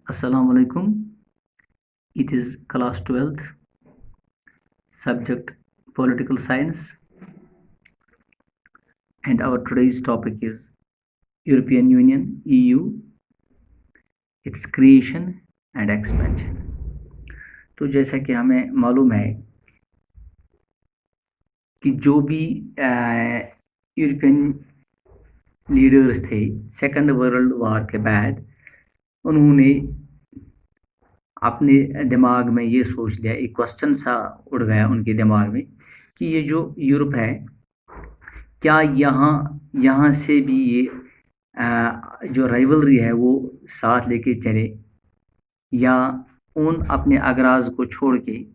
Assalamu alaikum. It is class 12th, subject political science, and our today's topic is European Union, EU, its creation and expansion. तो जैसा कि हमें मालूम है कि जो भी यूरोपियन लीडर्स थे सेकंड वर्ल्ड वॉर के बाद, उन्होंने अपने दिमाग में ये सोच लिया, एक क्वेश्चन सा उड़ गया उनके दिमाग में कि ये जो यूरोप है, क्या यहाँ से भी ये जो राइवलरी है वो साथ लेके चले, या उन अपने अगराज को छोड़ के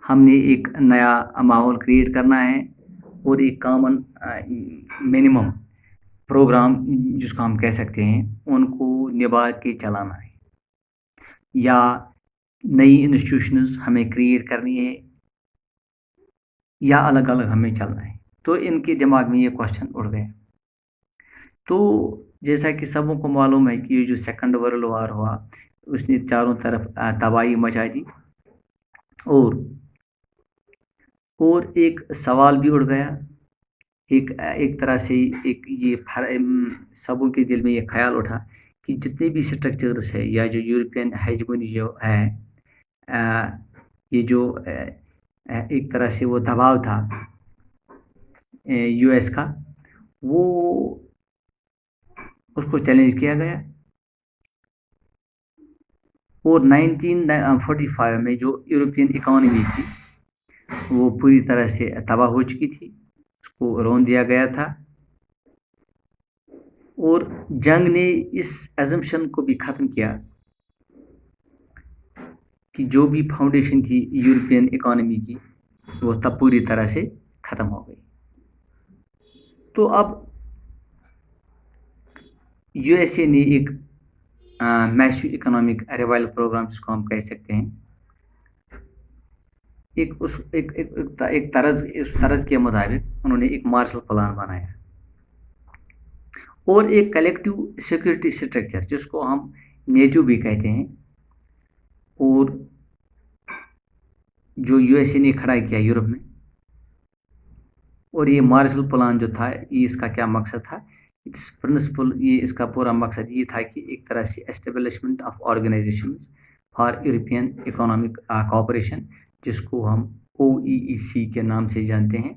हमने एक नया माहौल क्रिएट करना है और एक कॉमन मिनिमम प्रोग्राम जिसको हम कह सकते हैं उनको निभा के चलाना है, या नई इंस्टीट्यूशंस हमें क्रिएट करनी है, या अलग अलग हमें चलना है। तो इनके दिमाग में ये क्वेश्चन उड़ गया। तो जैसा कि सबों को मालूम है कि ये जो सेकंड वर्ल्ड वॉर हुआ उसने चारों तरफ तबाही मचा दी, और एक सवाल भी उड़ गया, एक तरह से एक ये सबों के दिल में ये ख्याल उठा कि जितने भी स्ट्रक्चर्स है या जो यूरोपियन हेजेमनी जो है, ये जो एक तरह से वो दबाव था यूएस का, वो उसको चैलेंज किया गया। और 1945 में जो यूरोपियन इकोनॉमी थी वो पूरी तरह से तबाह हो चुकी थी, उसको रोन दिया गया था। और जंग ने इस एजम्पशन को भी ख़त्म किया कि जो भी फाउंडेशन थी यूरोपियन इकोनॉमी की वो तब पूरी तरह से ख़त्म हो गई। तो अब यूएसए ने एक मैसिव इकोनॉमिक रिवाइवल प्रोग्राम जिसको हम कह सकते हैं, एक तरज के मुताबिक उन्होंने एक मार्शल प्लान बनाया और एक कलेक्टिव सिक्योरिटी स्ट्रक्चर जिसको हम नेटो भी कहते हैं, और जो यूएसए ने खड़ा किया यूरोप में। और ये मार्शल प्लान जो था, ये इसका क्या मकसद था, इट्स प्रिंसिपल, ये इसका पूरा मकसद ये था कि एक तरह से establishment of organisations for European economic cooperation, जिसको हम OEEC के नाम से जानते हैं।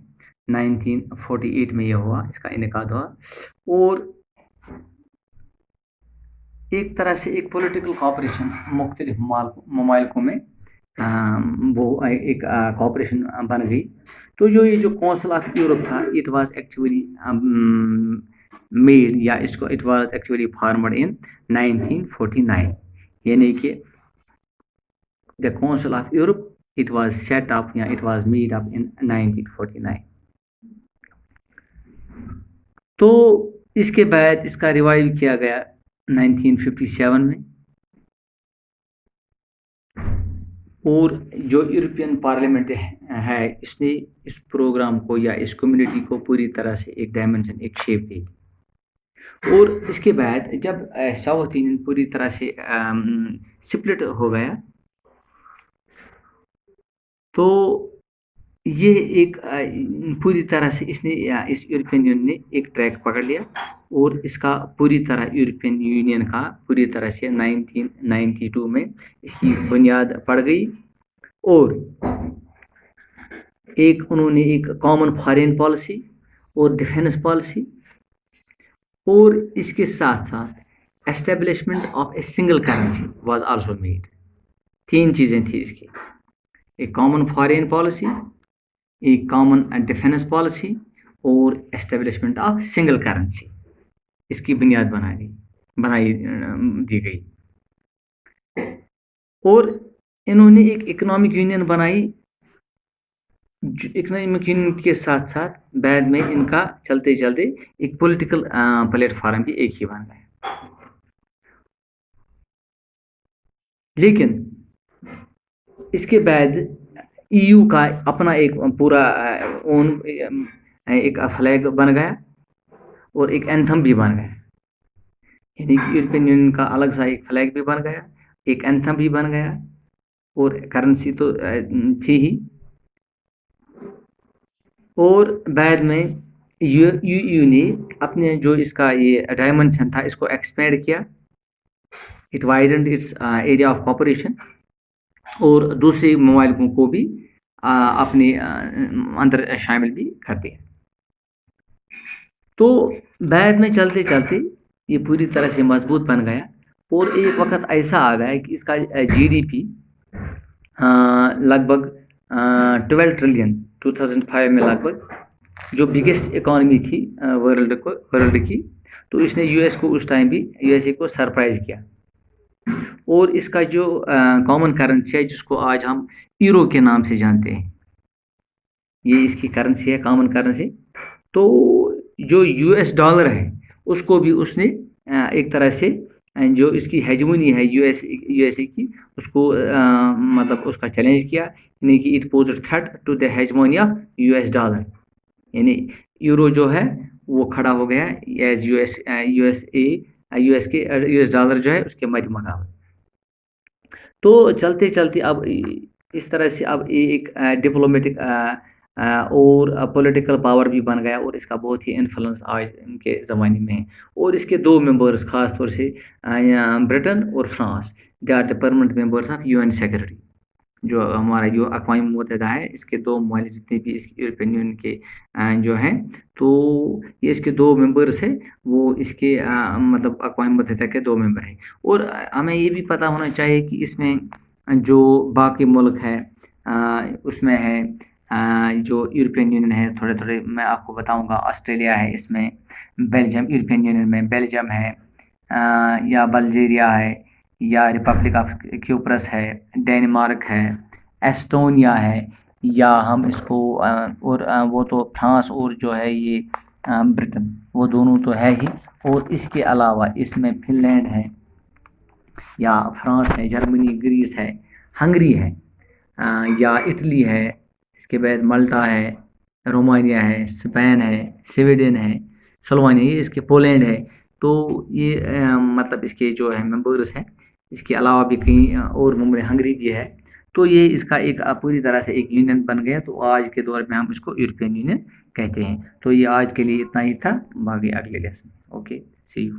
1948 में ये हुआ, इसका इनेकाद हुआ। और एक तरह से एक पॉलिटिकल कोऑपरेशन मुख्तलिफ ममालिकों में वो एक कोऑपरेशन बन गई। तो ये जो काउंसिल ऑफ यूरोप था, इट वाज एक्चुअली मेड, या इसको it was actually formed in 1949, यानी कि the council of Europe it was set up या it was made up in 1949। तो इसके बाद इसका रिवाइव किया गया 1957 में, और जो यूरोपियन पार्लियामेंट है इसने इस प्रोग्राम को या इस कम्युनिटी को पूरी तरह से एक डायमेंशन, एक शेप दी। और इसके बाद जब साउथ इंडियन पूरी तरह से स्प्लिट हो गया, तो ये एक पूरी तरह से इसने इस यूरोपियन यूनियन ने एक ट्रैक पकड़ लिया, और इसका पूरी तरह यूरोपियन यूनियन का पूरी तरह से 1992 में इसकी बुनियाद पड़ गई। और उन्होंने एक कॉमन फॉरेन पॉलिसी और डिफेंस पॉलिसी, और इसके साथ साथ establishment of a single currency was also made. 3 चीज़ें थी इसकी, एक कॉमन फॉरेन पॉलिसी, एक कॉमन डिफेंस पॉलिसी, और एस्टेब्लिशमेंट ऑफ सिंगल करेंसी, इसकी बुनियाद बनाई दी गई। और इन्होंने एक इकोनॉमिक यूनियन बनाई। इकोनॉमिक यूनियन के साथ साथ बाद में इनका चलते चलते एक पॉलिटिकल प्लेटफॉर्म भी एक ही बन गया। लेकिन इसके बाद EU का अपना एक पूरा ओन एक फ्लैग बन गया और एक एंथम भी बन गया। यानी कि यूरोपियन यूनियन का अलग सा एक फ्लैग भी बन गया, एक एंथम भी बन गया, और करेंसी तो थी ही। और बाद में यू ने अपने जो इसका ये डायमेंशन था इसको एक्सपेंड किया, it widened it's area of corporation, और दूसरे ममालिकों को भी अपने अंदर शामिल भी कर दिया। तो बाद में चलते चलते ये पूरी तरह से मजबूत बन गया, और एक वक्त ऐसा आ गया कि इसका जीडीपी लगभग 12 ट्रिलियन 2005 में लगभग जो बिगेस्ट इकॉनमी थी वर्ल्ड की, तो इसने यूएस को उस टाइम भी यूएसए को सरप्राइज किया। और इसका जो कॉमन करेंसी है जिसको आज हम यूरो के नाम से जानते हैं, ये इसकी करेंसी है, कॉमन करेंसी। तो जो यूएस डॉलर है उसको भी उसने एक तरह से जो इसकी हेजमोनी है यूएसए की, उसको मतलब उसका चैलेंज किया, यानी कि it posed threat to the hegemony of US dollar, यानी यूरो जो है वो खड़ा हो गया एज यूएस डॉलर जो है उसके मध्य मुकाबले। तो चलते चलते अब इस तरह से अब एक डिप्लोमेटिक और पॉलिटिकल पावर भी बन गया, और इसका बहुत ही इन्फ्लुएंस आज के ज़माने में है। और इसके दो मेंबर्स खास तौर से ब्रिटेन और France, they are the permanent members of UN secretary. जो हमारा जो अक़वाम मुत्तहिदा है इसके दो ममालिक जितने भी इस यूरोपियन यूनियन के जो हैं, तो ये इसके दो मेंबर्स हैं, वो इसके मतलब अक़वाम मुत्तहिदा के दो मेंबर हैं। और हमें ये भी पता होना चाहिए कि इसमें जो बाकी मुल्क है उसमें है जो यूरोपियन यूनियन है, थोड़े थोड़े मैं आपको बताऊंगा। ऑस्ट्रेलिया है इसमें, बेल्जियम यूरोपियन यूनियन में बेल्जियम है, या बल्गेरिया है, या रिपब्लिक ऑफ क्यूप्रस है, डेनमार्क है, एस्टोनिया है, या हम इसको और वो तो फ्रांस और जो है ये ब्रिटेन, वो दोनों तो है ही। और इसके अलावा इसमें फिनलैंड है, या फ्रांस है, जर्मनी, ग्रीस है, हंगरी है, या इटली है, इसके बाद माल्टा है, रोमानिया है, स्पेन है, स्वीडन है, स्लोवानिया, ये इसके पोलैंड है। तो ये मतलब इसके जो है मेंबर्स हैं, इसके अलावा भी कई और मुंबई हंगरी भी है। तो ये इसका एक पूरी तरह से एक यूनियन बन गया। तो आज के दौर में हम इसको यूरोपियन यूनियन कहते हैं। तो ये आज के लिए इतना ही था, बाकी अगले लेसन। Okay, C you.